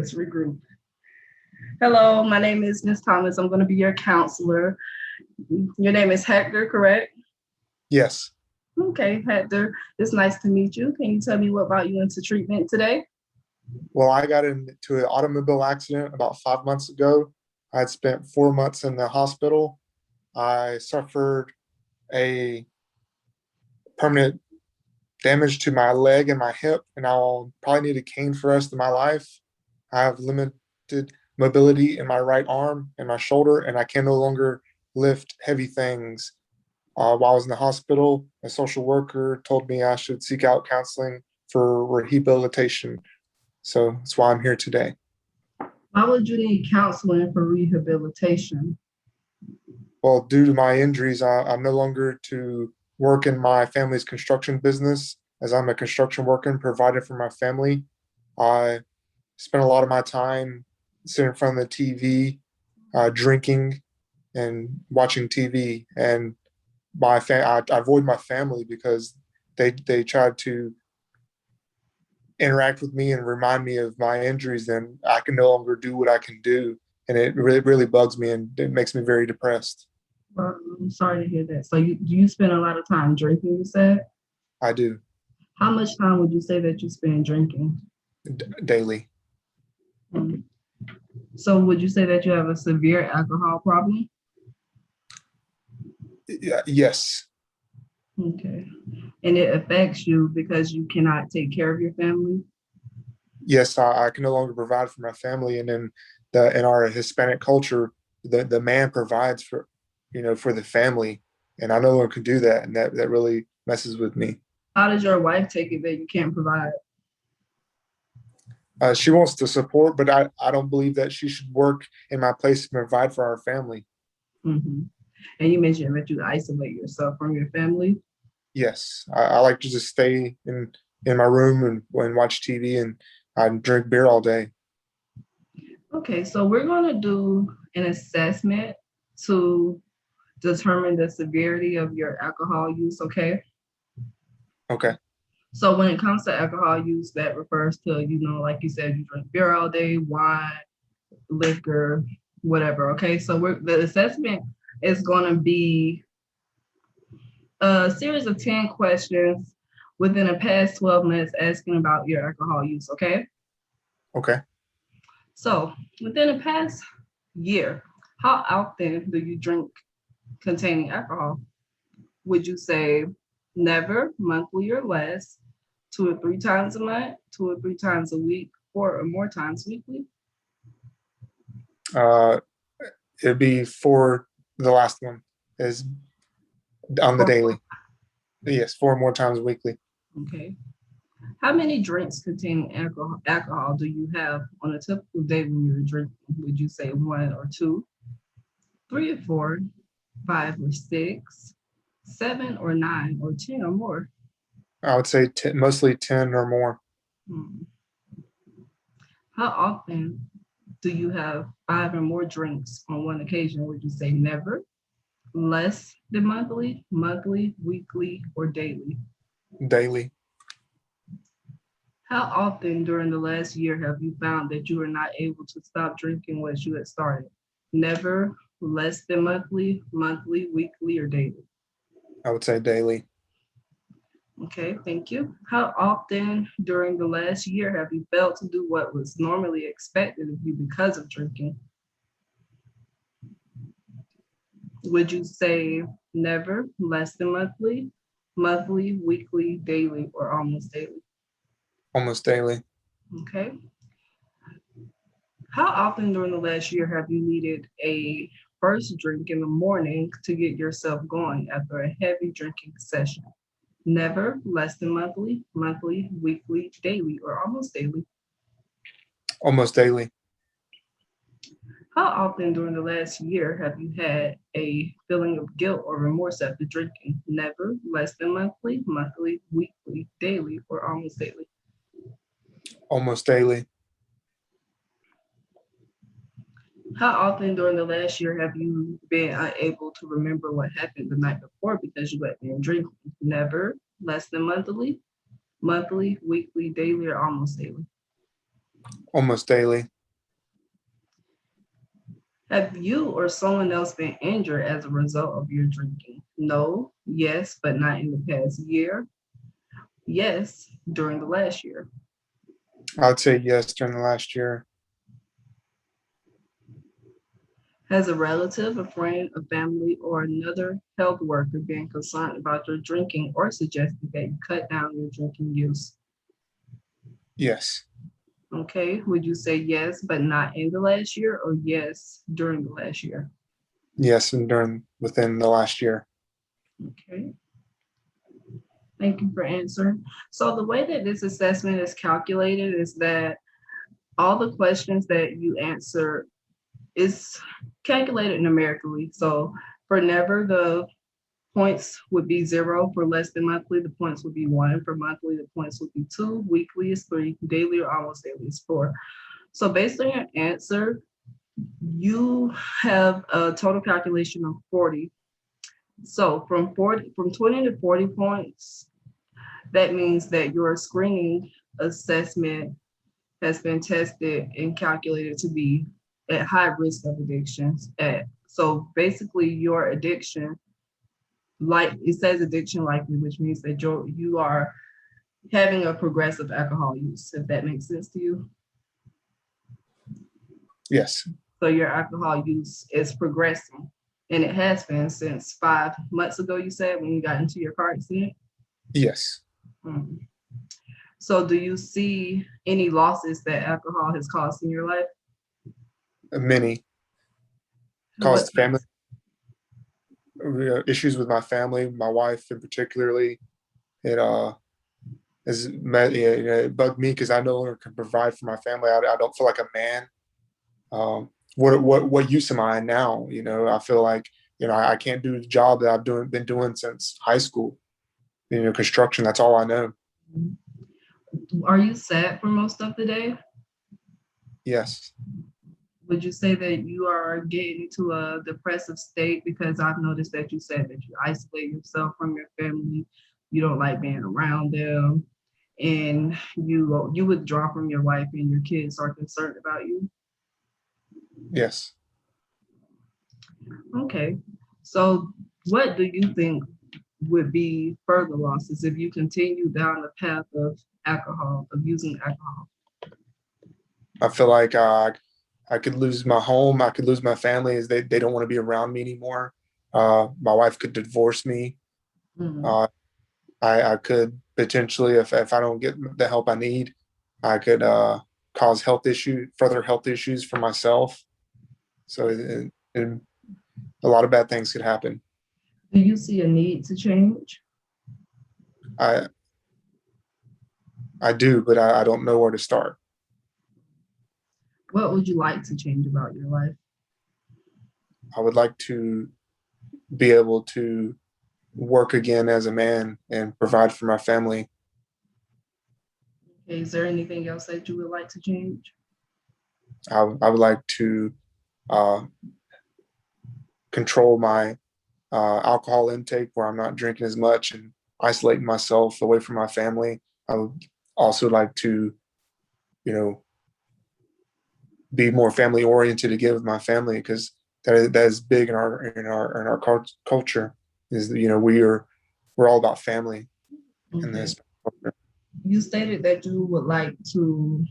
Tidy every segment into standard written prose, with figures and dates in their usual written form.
Let's regroup. Hello, my name is Miss Thomas. I'm going to be your counselor. Your name is Hector, correct? Yes. Okay, Hector. It's nice to meet you. Can you tell me what brought you into treatment today? Well, I got into an automobile accident about 5 months ago. I had spent 4 months in the hospital. I suffered a permanent damage to my leg and my hip, and I'll probably need a cane for the rest of my life. I have limited mobility in my right arm and my shoulder, and I can no longer lift heavy things. While I was in the hospital, a social worker told me I should seek out counseling for rehabilitation. So that's why I'm here today. Why would you need counseling for rehabilitation? Well, due to my injuries, I'm no longer to work in my family's construction business as I'm a construction worker and provider for my family. I spend a lot of my time sitting in front of the TV, drinking and watching TV. And I avoid my family because they tried to interact with me and remind me of my injuries. Then I can no longer do what I can do, and it really bugs me and it makes me very depressed. Well, I'm sorry to hear that. So you spend a lot of time drinking, you said? I do How much time would you say that you spend drinking? daily. Um, so would you say that you have a severe alcohol problem? Yes, Okay. And it affects you because you cannot take care of your family? yes, I can no longer provide for my family, and in our Hispanic culture, the man provides for the family, and I no longer can do that, and that really messes with me. How does your wife take it that you can't provide? She wants to support, but I don't believe that she should work in my place to provide for our family. Hmm. And you mentioned that you isolate yourself from your family. Yes, I like to just stay in my room and watch TV and I drink beer all day. Okay, so we're going to do an assessment to determine the severity of your alcohol use, okay? Okay. So when it comes to alcohol use, that refers to, like you said, you drink beer all day, wine, liquor, whatever, okay? So the assessment is going to be a series of 10 questions within the past 12 minutes asking about your alcohol use, okay? Okay. So within the past year, how often do you drink containing alcohol? Would you say never, monthly or less, 2 or 3 times a month, 2 or 3 times a week, 4 or more times weekly? Uh, it'd be for the last one is on the Or daily. Yes, 4 more times weekly. okay. How many drinks containing alcohol do you have on a typical day when you're drinking? Would you say 1 or 2, 3 or 4, 5 or 6, 7 or 9, or 10 or more? I would say mostly 10 or more. Hmm. How often do you have 5 or more drinks on one occasion? Would you say never, less than monthly, monthly, weekly, or daily? Daily. How often during the last year have you found that you are not able to stop drinking once you had started? Never, less than monthly, monthly, weekly, or daily? I would say daily. Okay, thank you. How often during the last year have you failed to do what was normally expected of you because of drinking? Would you say never, less than monthly, monthly, weekly, daily, or almost daily? Almost daily. Okay. How often during the last year have you needed a first drink in the morning to get yourself going after a heavy drinking session? Never, less than monthly, monthly, weekly, daily, or almost daily? Almost daily. How often during the last year have you had a feeling of guilt or remorse after drinking? Never, less than monthly, monthly, weekly, daily, or almost daily? Almost daily. How often during the last year have you been unable to remember what happened the night before because you had been drinking? Never, less than monthly, monthly, weekly, daily, or almost daily? almost daily. Have you or someone else been injured as a result of your drinking? No, yes, but not in the past year. Yes, during the last year. I would say yes during the last year. Has a relative, a friend, a family, or another health worker been concerned about your drinking or suggested that you cut down your drinking use? Yes. Okay, would you say yes, but not in the last year, or yes, during the last year? Yes, and during within the last year. Okay, thank you for answering. So the way that this assessment is calculated is that all the questions that you answer is calculated numerically. So for never, the points would be 0. For less than monthly, the points would be 1. For monthly, the points would be 2. Weekly is 3. Daily or almost daily is 4. So based on your answer, you have a total calculation of 40. So from 20 to 40 points, that means that your screening assessment has been tested and calculated to be at high risk of addictions. So basically your addiction, like it says addiction likely, which means that you are having a progressive alcohol use, if that makes sense to you. Yes. So your alcohol use is progressing, and it has been since 5 months ago, you said, when you got into your car accident. Yes. Hmm. So do you see any losses that alcohol has caused in your life? Many What caused family issues with my family, my wife in particularly. It it bugged me because I no longer can provide for my family. I don't feel like a man. What use am I in now? I feel like I can't do the job that been doing since high school. Construction. That's all I know. are you sad for most of the day? Yes. Would you say that you are getting into a depressive state? Because I've noticed that you said that you isolate yourself from your family, you don't like being around them, and you withdraw from your wife, and your kids are concerned about you. Yes. Okay, so what do you think would be further losses if you continue down the path of alcohol, of using alcohol? I feel like I could lose my home. I could lose my family as they don't want to be around me anymore. My wife could divorce me. Mhm. Uh, I could potentially, if I don't get the help I need, I could cause further health issues for myself. So a lot of bad things could happen. Do you see a need to change? I I do, but I don't know where to start. What would you like to change about your life? I would like to be able to work again as a man and provide for my family. Okay, is there anything else that you would like to change? I would like to uh, control my alcohol intake where I'm not drinking as much and isolating myself away from my family. I would also like to, you know, be more family oriented to give my family because that is big in our culture. Is we're all about family in Okay. this culture. You stated that you would like to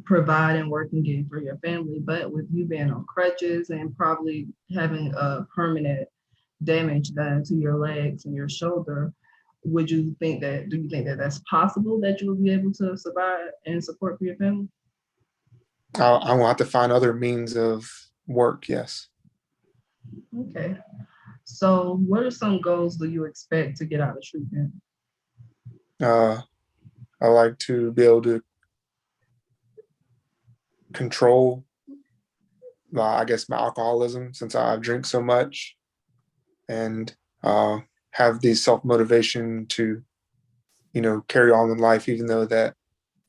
provide and work again for your family, but with you being on crutches and probably having a permanent damage done to your legs and your shoulder, do you think that that's possible that you will be able to survive and support for your family? I will have to find other means of work. Yes. Okay. So what are some goals do you expect to get out of treatment? Uh, I like to be able to control I guess my alcoholism since I drink so much and have the self motivation to carry on in life, even though that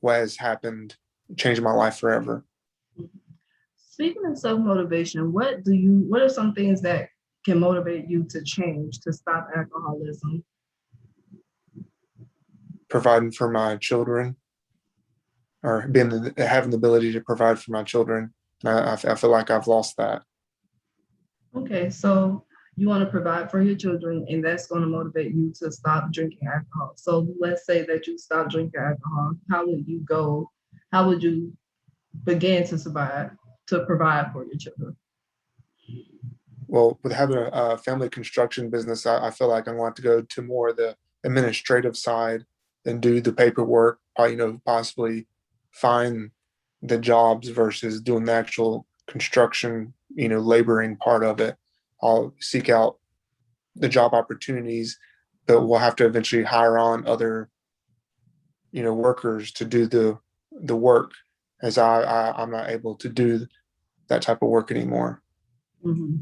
what has happened changed my life forever. Speaking of self-motivation, what are some things that can motivate you to change, to stop alcoholism? Providing for my children, or having the ability to provide for my children. And I feel like I've lost that. Okay, so you want to provide for your children, and that's going to motivate you to stop drinking alcohol. So let's say that you stop drinking alcohol. How would you go? How would you begin to survive to provide for your children? Well, with having a family construction business, I feel like I'm going to go to more of the administrative side and do the paperwork, possibly find the jobs versus doing the actual construction, laboring part of it. I'll seek out the job opportunities, but we'll have to eventually hire on other, workers to do the work, as I'm not able to do that type of work anymore. Mhm.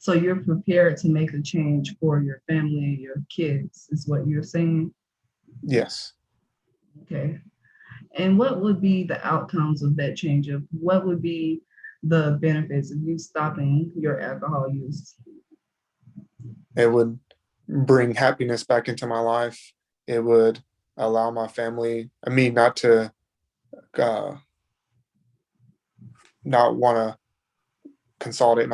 So you're prepared to make a change for your family and your kids, is what you're saying? Yes. Okay. And what would be the outcomes of that change? Of what would be the benefits of you stopping your alcohol use? It would bring happiness back into my life. It would allow my family, I mean, uh, not want to conceal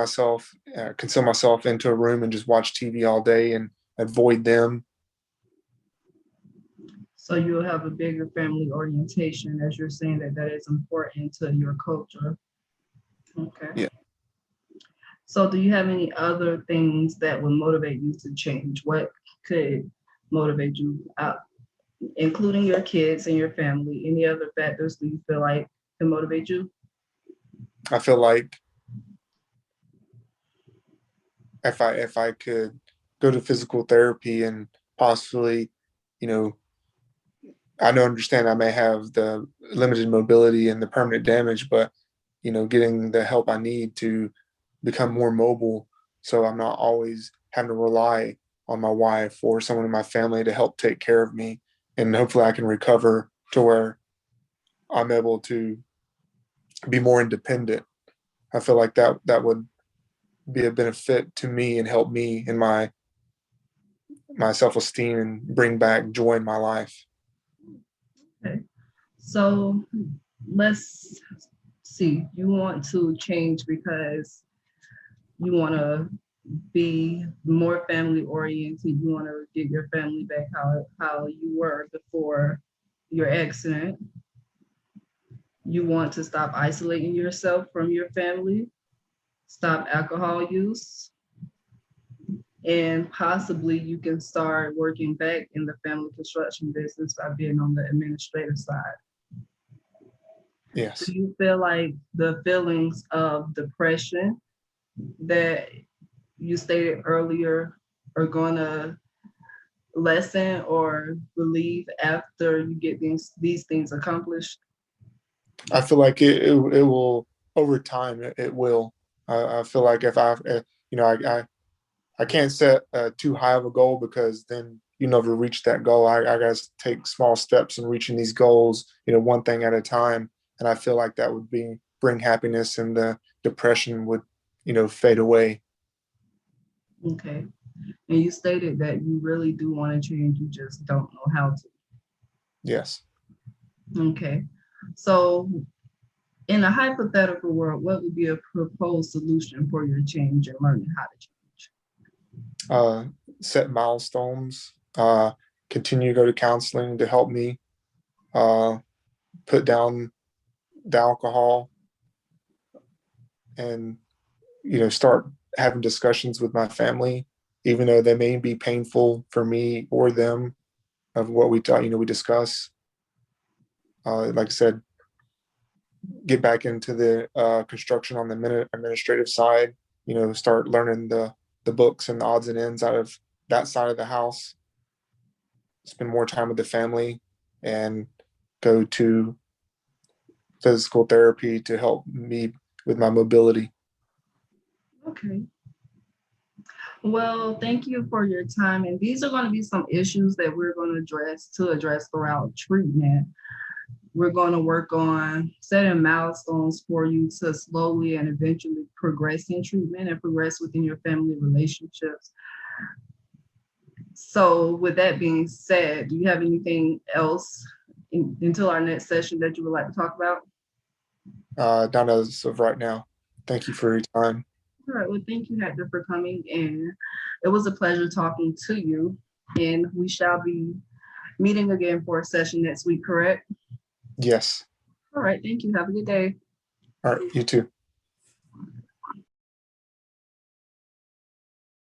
myself into a room and just watch TV all day and avoid them. So you'll have a bigger family orientation, as you're saying that that is important to your culture. Okay. Yeah, So do you have any other things that would motivate you to change? What could motivate you out, including your kids and your family? Any other factors do you feel like can motivate you? I feel like if I could go to physical therapy and possibly, you know, I don't understand I may have the limited mobility and the permanent damage, but getting the help I need to become more mobile so I'm not always having to rely on my wife or someone in my family to help take care of me. And hopefully I can recover to where I'm able to be more independent. I feel like that would be a benefit to me and help me in my self-esteem and bring back joy in my life. Okay. So let's see. You want to change because you want to be more family oriented. You want to get your family back how you were before your accident. You want to stop isolating yourself from your family, stop alcohol use, and possibly you can start working back in the family construction business by being on the administrative side. Do Yes. you feel like the feelings of depression that you stated earlier are going to lessen or relieve after you get these things accomplished? I feel like it will over time. It will. I feel like if I can't set too high of a goal because then you never reach that goal. I got to take small steps in reaching these goals, one thing at a time. And I feel like that would bring happiness, and the depression would, fade away. Okay. And you stated that you really do want to change, you just don't know how to. Yes. Okay. So, in a hypothetical world, what would be a proposed solution for your change and learning how to change? Uh, Set milestones. Continue to go to counseling to help me. Uh, put down the alcohol, and start having discussions with my family, even though they may be painful for me or them, of what we discuss. Like I said, get back into the construction on the administrative side. Start learning the books and the odds and ends out of that side of the house. Spend more time with the family, and go to physical therapy to help me with my mobility. Okay. Well, thank you for your time. And these are going to be some issues that we're going to address throughout treatment. We're going to work on setting milestones for you to slowly and eventually progress in treatment and progress within your family relationships. So, with that being said, do you have anything else until our next session that you would like to talk about? Not as of right now. Thank you for your time. All right. Well, thank you, Hector, for coming, and it was a pleasure talking to you. And we shall be meeting again for a session next week, correct? Yes. All right. Thank you. Have a good day. All right. You too.